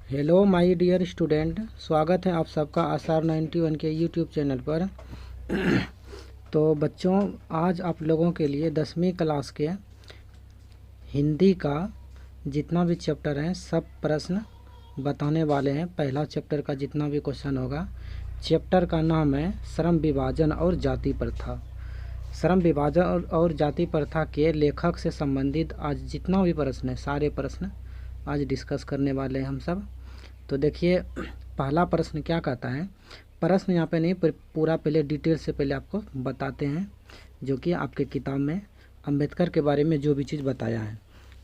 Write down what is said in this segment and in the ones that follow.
Hello my dear student, स्वागत है आप सबका आसार 91 के यूट्यूब चैनल पर। तो बच्चों, आज आप लोगों के लिए 10वीं क्लास के हिंदी का जितना भी चैप्टर है सब प्रश्न बताने वाले हैं। पहला चैप्टर का जितना भी क्वेश्चन होगा, चैप्टर का नाम है श्रम विभाजन और जाति प्रथा। श्रम विभाजन और जाति प्रथा के लेखक से संबंधित आज जितना भी प्रश्न है, सारे प्रश्न आज डिस्कस करने वाले हैं हम सब। तो देखिए, पहला प्रश्न क्या कहता है। प्रश्न यहाँ पे नहीं, पूरा पहले डिटेल से पहले आपको बताते हैं, जो कि आपके किताब में अंबेडकर के बारे में जो भी चीज़ बताया है।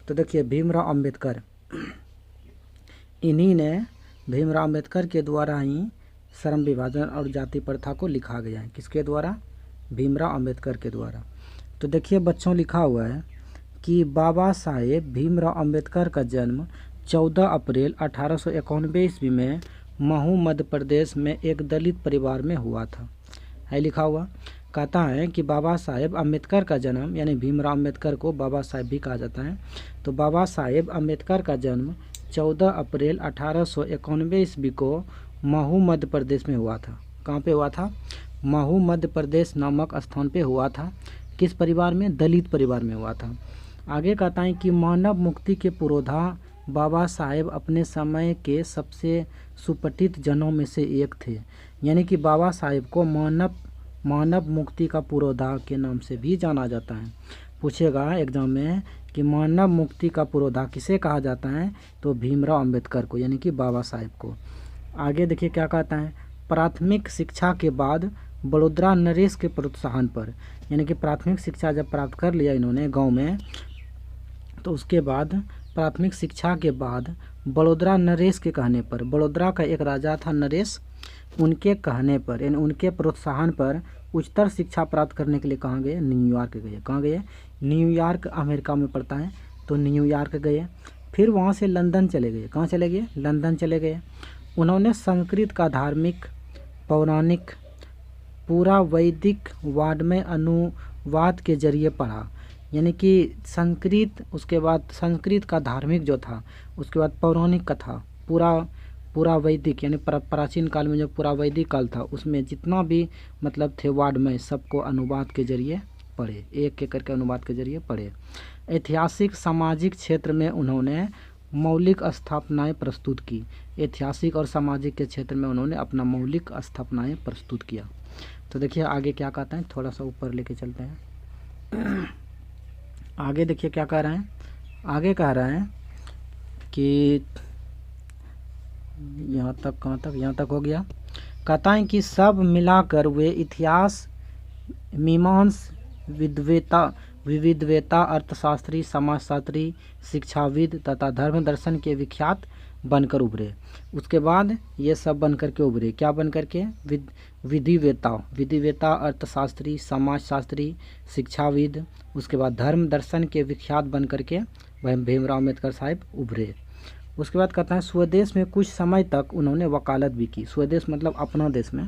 तो देखिए, भीमराव अंबेडकर, इन्हीं ने भीमराव अंबेडकर के द्वारा ही श्रम विभाजन और जाति प्रथा को लिखा गया है। किसके द्वारा? भीमराव अंबेडकर के द्वारा। तो देखिए बच्चों, लिखा हुआ है कि बाबा साहेब भीमराव अंबेडकर का जन्म 14 अप्रैल 1891 ईस्वी में महू मध्य प्रदेश में एक दलित परिवार में हुआ था। है लिखा हुआ, कहता है कि बाबा साहेब अम्बेडकर का जन्म, यानी भीमराव अंबेडकर को बाबा साहेब भी कहा जाता है। तो बाबा साहेब अम्बेडकर का जन्म 14 अप्रैल 1891 ईस्वी को महू मध्य प्रदेश में हुआ था। कहाँ पे हुआ था? महू मध्य प्रदेश नामक स्थान पे हुआ था। किस परिवार में? दलित परिवार में हुआ था। आगे कहता है कि मानव मुक्ति के पुरोधा बाबा साहेब अपने समय के सबसे सुपठित जनों में से एक थे। यानी कि बाबा साहेब को मानव मुक्ति का पुरोधा के नाम से भी जाना जाता है। पूछेगा एग्जाम में कि मानव मुक्ति का पुरोधा किसे कहा जाता है, तो भीमराव अंबेडकर को, यानी कि बाबा साहेब को। आगे देखिए क्या कहता है। प्राथमिक शिक्षा के बाद बड़ोदरा नरेश के प्रोत्साहन पर, यानी कि प्राथमिक शिक्षा जब प्राप्त कर लिया इन्होंने गाँव में, तो उसके बाद प्राथमिक शिक्षा के बाद बड़ोदरा नरेश के कहने पर, बड़ोदरा का एक राजा था नरेश, उनके कहने पर, यानी उनके प्रोत्साहन पर उच्चतर शिक्षा प्राप्त करने के लिए कहाँ गए? न्यूयॉर्क गए। कहाँ गए? न्यूयॉर्क अमेरिका में पड़ता है, तो न्यूयॉर्क गए। फिर वहाँ से लंदन चले गए। कहाँ चले गए? लंदन चले गए। उन्होंने संस्कृत का धार्मिक, पौराणिक, पूरा वैदिक वाड्मय अनुवाद के जरिए पढ़ा। यानी कि संस्कृत, उसके बाद संस्कृत का धार्मिक जो था, उसके बाद पौराणिक कथा, पूरा वैदिक, यानी प्राचीन काल में जो पूरा वैदिक काल था, उसमें जितना भी मतलब थे वाड्मय, सबको अनुवाद के जरिए पढ़े, एक एक करके अनुवाद के जरिए पढ़े। ऐतिहासिक सामाजिक क्षेत्र में उन्होंने मौलिक स्थापनाएं प्रस्तुत की। ऐतिहासिक और सामाजिक के क्षेत्र में उन्होंने अपना मौलिक स्थापनाएं प्रस्तुत किया। तो देखिए आगे क्या कहते हैं, थोड़ा सा ऊपर लेके चलते हैं। आगे देखिए क्या कह रहे हैं। आगे कह रहे हैं कि यहाँ तक, कहाँ तक? यहाँ तक हो गया। कहता है कि सब मिलाकर वे इतिहास, मीमांस, विविधवेता, अर्थशास्त्री, समाजशास्त्री, शिक्षाविद तथा धर्म दर्शन के विख्यात बनकर उभरे। उसके बाद ये सब बनकर के उभरे। क्या बनकर के? विधिवेता, अर्थशास्त्री, समाजशास्त्री, शिक्षाविद, उसके बाद धर्म दर्शन के विख्यात बनकर के वह भीमराव अम्बेडकर साहब उभरे। उसके बाद कहता है स्वदेश में कुछ समय तक उन्होंने वकालत भी की। स्वदेश मतलब अपना देश में,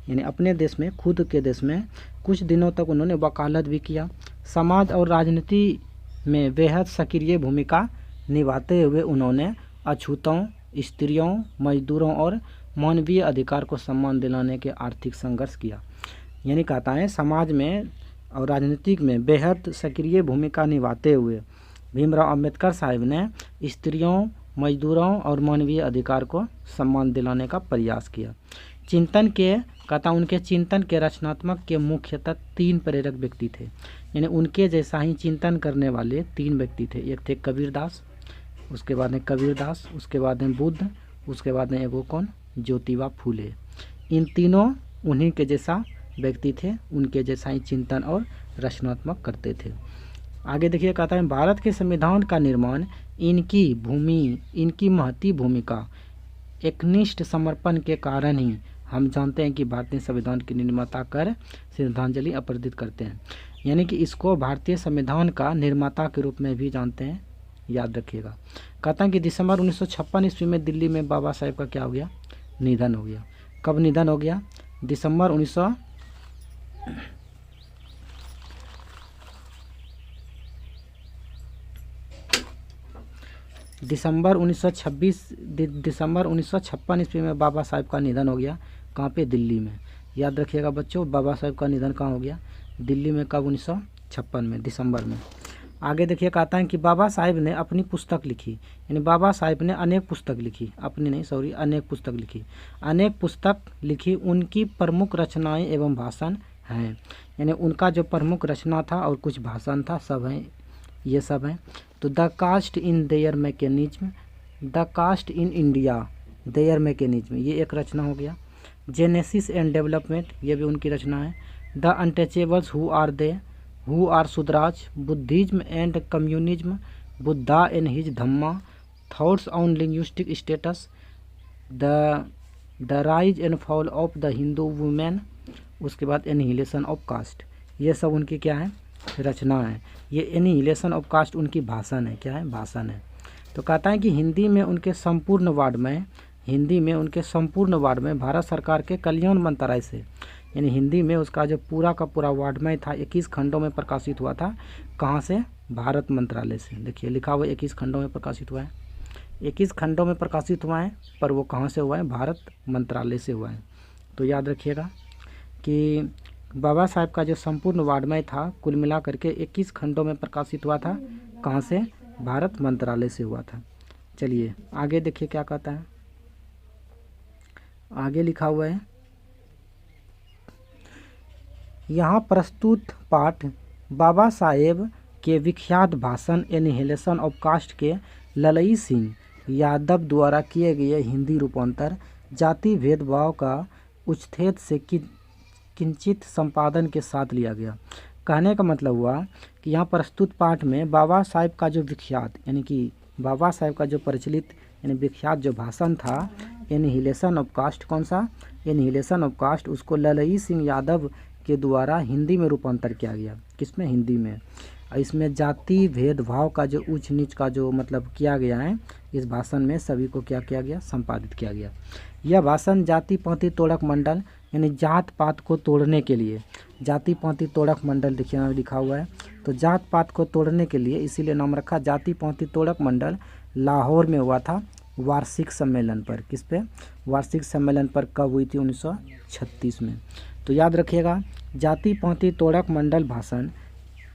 यानी अपने देश में, खुद के देश में कुछ दिनों तक उन्होंने वकालत भी किया। समाज और राजनीति में बेहद सक्रिय भूमिका निभाते हुए उन्होंने अछूतों, स्त्रियों, मजदूरों और मानवीय अधिकार को सम्मान दिलाने के आर्थिक संघर्ष किया। यानी कहता है समाज में और राजनीतिक में बेहद सक्रिय भूमिका निभाते हुए भीमराव अंबेडकर साहब ने स्त्रियों, मजदूरों और मानवीय अधिकार को सम्मान दिलाने का प्रयास किया। चिंतन के, कहता उनके चिंतन के रचनात्मक के मुख्यतः 3 प्रेरक व्यक्ति थे। यानी उनके जैसा ही चिंतन करने वाले 3 व्यक्ति थे। एक थे कबीरदास, उसके बाद में कबीरदास, उसके बाद में बुद्ध, उसके बाद में एगो कौन? ज्योतिबा फूले। इन तीनों उन्हीं के जैसा व्यक्ति थे, उनके जैसा ही चिंतन और रचनात्मक करते थे। आगे देखिए कहता है भारत के संविधान का निर्माण इनकी महती भूमिका, एकनिष्ठ समर्पण के कारण ही हम जानते हैं कि भारतीय संविधान के निर्माता कर श्रद्धांजलि अर्पित करते हैं। यानी कि इसको भारतीय संविधान का निर्माता के रूप में भी जानते हैं, याद रखिएगा। कहता है कि दिसंबर 1956 ईस्वी में दिल्ली में बाबा साहेब का क्या हो गया? निधन हो गया। कब निधन हो गया? दिसंबर 1956 1956 दिसंबर 1956 ईस्वी में बाबा साहेब का निधन हो गया। कहाँ पे? दिल्ली में। याद रखिएगा बच्चों, बाबा साहेब का निधन कहाँ हो गया? दिल्ली में। कब? 1956 में, दिसंबर में। आगे देखिए कहता है कि बाबा साहेब ने अपनी पुस्तक लिखी, यानी बाबा साहेब ने अनेक पुस्तक लिखी, अपनी नहीं सॉरी अनेक पुस्तक लिखी। अनेक पुस्तक लिखी, उनकी प्रमुख रचनाएं एवं भाषण हैं, यानी उनका जो प्रमुख रचना था और कुछ भाषण था, सब हैं, ये सब हैं। तो the caste in their mechanism, the caste in India their mechanism, ये एक रचना हो गया। जेनेसिस एंड डेवलपमेंट, ये भी उनकी रचना है। The untouchables who are Shudras, Buddhism and communism, Buddha and his Dhamma, thoughts on linguistic states, the rise and fall of the Hindu women, उसके बाद एनिहिलेशन ऑफ कास्ट, ये सब उनकी क्या है? रचना है। ये एनिहिलेशन ऑफ कास्ट उनकी भाषण है। क्या है? भाषण है। तो कहता है कि हिंदी में उनके संपूर्ण वार्ड में भारत सरकार के कल्याण मंत्रालय से, यानी हिंदी में उसका जो पूरा का पूरा वाड्मय था 21 खंडों में प्रकाशित हुआ था। कहाँ से? भारत मंत्रालय से। देखिए लिखा हुआ 21 खंडों में प्रकाशित हुआ है, 21 खंडों में प्रकाशित हुआ है, पर वो कहाँ से हुआ है? भारत मंत्रालय से हुआ है। तो याद रखिएगा कि बाबा साहेब का जो संपूर्ण वाड्मय था कुल मिला करके 21 खंडों में प्रकाशित हुआ था। कहाँ से? भारत मंत्रालय से हुआ था। चलिए आगे देखिए क्या कहता है। आगे लिखा हुआ है, यहाँ प्रस्तुत पाठ बाबा साहेब के विख्यात भाषण एनिहिलेशन ऑफ कास्ट के ललई सिंह यादव द्वारा किए गए हिंदी रूपांतर जाति भेदभाव का उच्छेद से किंचित संपादन के साथ लिया गया। कहने का मतलब हुआ कि यहाँ प्रस्तुत पाठ में बाबा साहेब का जो विख्यात, यानी कि बाबा साहेब का जो प्रचलित यानी विख्यात जो भाषण था एनिहिलेशन ऑफ कास्ट, कौन सा? एनिहिलेशन ऑफ कास्ट, उसको ललई सिंह यादव के द्वारा हिंदी में रूपांतर किया गया। किसमें? हिंदी में। इसमें जाति भेदभाव का जो ऊंच नीच का जो मतलब किया गया है, इस भाषण में सभी को क्या किया गया? संपादित किया गया। यह भाषण जाति पाति तोड़क मंडल, यानी जात पात को तोड़ने के लिए, जाति पाति तोड़क मंडल देखिए यहाँ लिखा हुआ है, तो जात पात को तोड़ने के लिए इसीलिए नाम रखा जाति पाति तोड़क मंडल। लाहौर में हुआ था वार्षिक सम्मेलन पर। किस पे? वार्षिक सम्मेलन पर। कब हुई थी? 1936 में। तो याद रखिएगा, जाति पाति तोड़क मंडल भाषण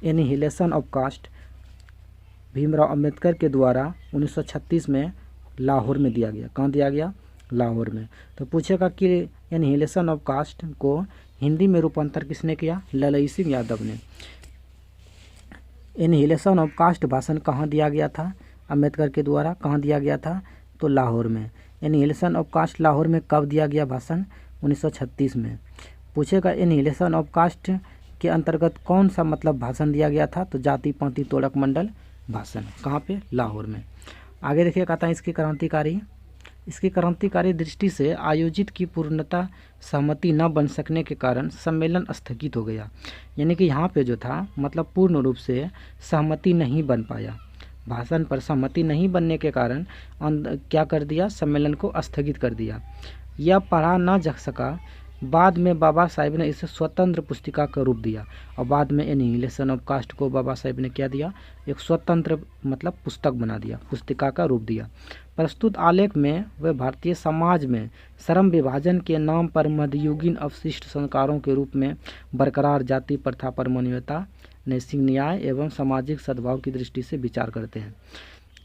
annihilation of caste Bhimrao Ambedkar के द्वारा 1936 में लाहौर में दिया गया। कहाँ दिया गया? लाहौर में। तो पूछेगा कि एनिहिलेशन ऑफ कास्ट को हिंदी में रूपांतर किसने किया? ललई सिंह यादव ने। एनिहिलेशन ऑफ कास्ट भाषण कहाँ दिया गया था? अंबेडकर के द्वारा। कहाँ दिया गया था? तो लाहौर में। एनिहिलेशन ऑफ कास्ट लाहौर में कब दिया गया भाषण? 1936 में। पूछेगा एनिहिलेशन ऑफ कास्ट के अंतर्गत कौन सा मतलब भाषण दिया गया था? तो जाति पाति तोड़क मंडल भाषण। कहाँ पे? लाहौर में। आगे देखिए कहता है इसकी क्रांतिकारी दृष्टि से आयोजित की पूर्णतः सहमति न बन सकने के कारण सम्मेलन स्थगित हो गया। यानी कि यहाँ पे जो था मतलब पूर्ण रूप से सहमति नहीं बन पाया, भाषण पर सहमति नहीं बनने के कारण क्या कर दिया? सम्मेलन को स्थगित कर दिया। यह पढ़ा न जा सका। बाद में बाबा साहेब ने इसे स्वतंत्र पुस्तिका का रूप दिया, और बाद में एनिहिलेशन ऑफ कास्ट को बाबा साहेब ने क्या दिया? एक स्वतंत्र मतलब पुस्तक बना दिया, पुस्तिका का रूप दिया। प्रस्तुत आलेख में वे भारतीय समाज में श्रम विभाजन के नाम पर मध्ययुगीन अवशिष्ट संस्कारों के रूप में बरकरार जाति प्रथा पर मानवता, नैतिक न्याय एवं सामाजिक सद्भाव की दृष्टि से विचार करते हैं।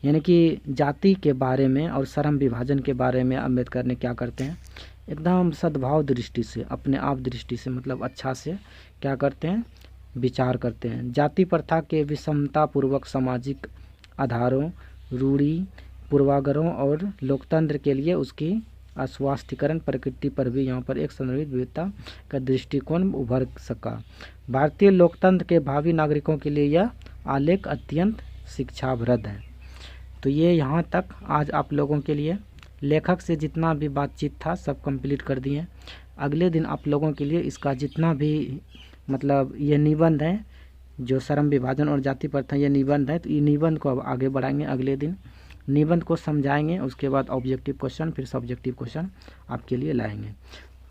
यानी कि जाति के बारे में और श्रम विभाजन के बारे में अम्बेडकर ने क्या करते हैं? एकदम सद्भाव दृष्टि से, अपने आप दृष्टि से मतलब अच्छा से क्या करते हैं? विचार करते हैं। जाति प्रथा के विषमतापूर्वक सामाजिक आधारों, रूढ़ि पूर्वाग्रहों और लोकतंत्र के लिए उसकी अस्वास्थ्यकरण प्रकृति पर भी यहाँ पर एक संदर्भित विविधता का दृष्टिकोण उभर सका। भारतीय लोकतंत्र के भावी नागरिकों के लिए यह आलेख अत्यंत शिक्षाप्रद है। तो ये यहाँ तक आज आप लोगों के लिए लेखक से जितना भी बातचीत था सब कंप्लीट कर दिए। अगले दिन आप लोगों के लिए इसका जितना भी मतलब ये निबंध है, जो श्रम विभाजन और जाति प्रथा ये निबंध है, तो ये निबंध को अब आगे बढ़ाएंगे। अगले दिन निबंध को समझाएंगे, उसके बाद ऑब्जेक्टिव क्वेश्चन, फिर सब्जेक्टिव क्वेश्चन आपके लिए लाएंगे।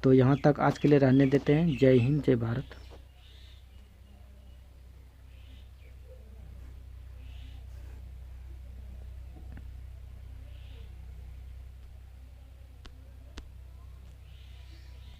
तो यहाँ तक आज के लिए रहने देते हैं। जय हिंद, जय भारत।